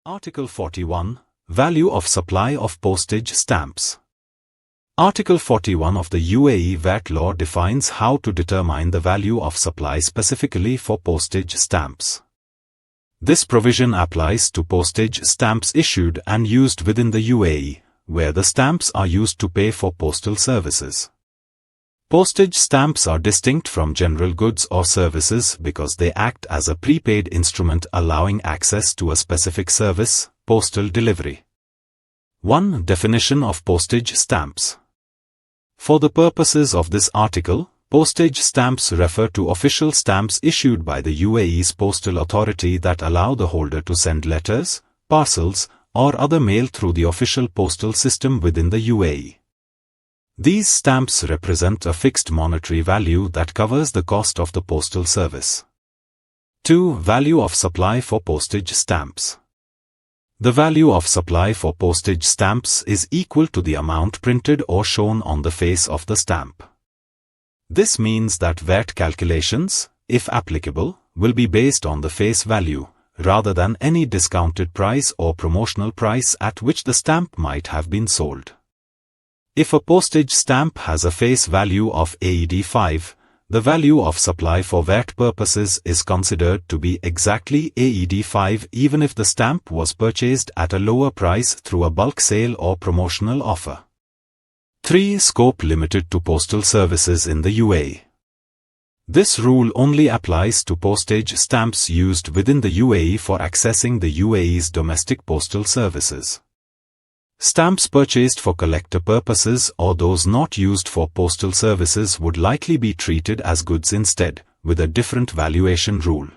Article 41, Value of Supply of Postage Stamps. Article 41 of the UAE VAT law defines how to determine the value of supply specifically for postage stamps. This provision applies to postage stamps issued and used within the UAE, where the stamps are used to pay for postal services. Postage stamps are distinct from general goods or services because they act as a prepaid instrument allowing access to a specific service, postal delivery. 1. Definition of postage stamps. For the purposes of this article, postage stamps refer to official stamps issued by the UAE's postal authority that allow the holder to send letters, parcels, or other mail through the official postal system within the UAE. These stamps represent a fixed monetary value that covers the cost of the postal service. 2. Value of supply for postage stamps. The value of supply for postage stamps is equal to the amount printed or shown on the face of the stamp. This means that VAT calculations, if applicable, will be based on the face value, rather than any discounted price or promotional price at which the stamp might have been sold. If a postage stamp has a face value of AED 5, the value of supply for VAT purposes is considered to be exactly AED 5 even if the stamp was purchased at a lower price through a bulk sale or promotional offer. 3. Scope limited to postal services in the UAE. This rule only applies to postage stamps used within the UAE for accessing the UAE's domestic postal services. Stamps purchased for collector purposes or those not used for postal services would likely be treated as goods instead, with a different valuation rule.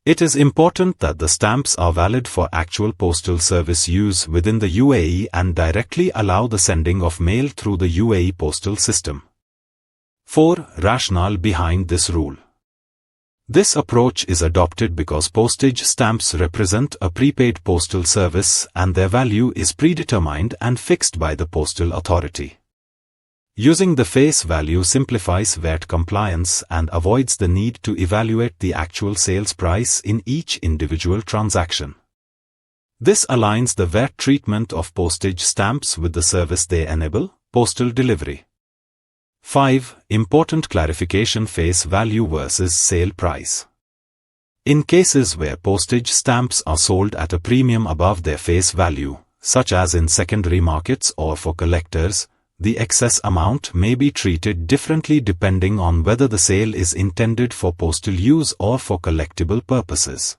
It is important that the stamps are valid for actual postal service use within the UAE and directly allow the sending of mail through the UAE postal system. 4. Rationale behind this rule. This approach is adopted because postage stamps represent a prepaid postal service and their value is predetermined and fixed by the postal authority. Using the face value simplifies VAT compliance and avoids the need to evaluate the actual sales price in each individual transaction. This aligns the VAT treatment of postage stamps with the service they enable, postal delivery. 5. Important clarification: face value versus sale price. In cases where postage stamps are sold at a premium above their face value, such as in secondary markets or for collectors, the excess amount may be treated differently depending on whether the sale is intended for postal use or for collectible purposes.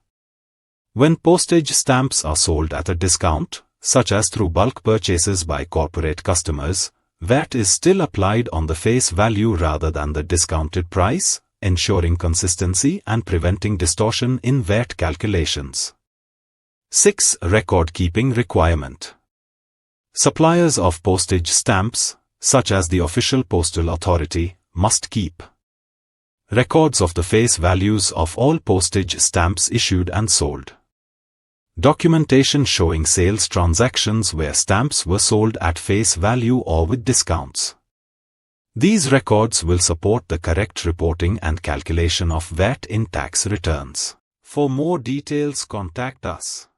When postage stamps are sold at a discount, such as through bulk purchases by corporate customers, VAT is still applied on the face value rather than the discounted price, ensuring consistency and preventing distortion in VAT calculations. 6. Record-keeping requirement. Suppliers of postage stamps, such as the official postal authority, must keep records of the face values of all postage stamps issued and sold. Documentation showing sales transactions where stamps were sold at face value or with discounts. These records will support the correct reporting and calculation of VAT in tax returns. For more details, contact us.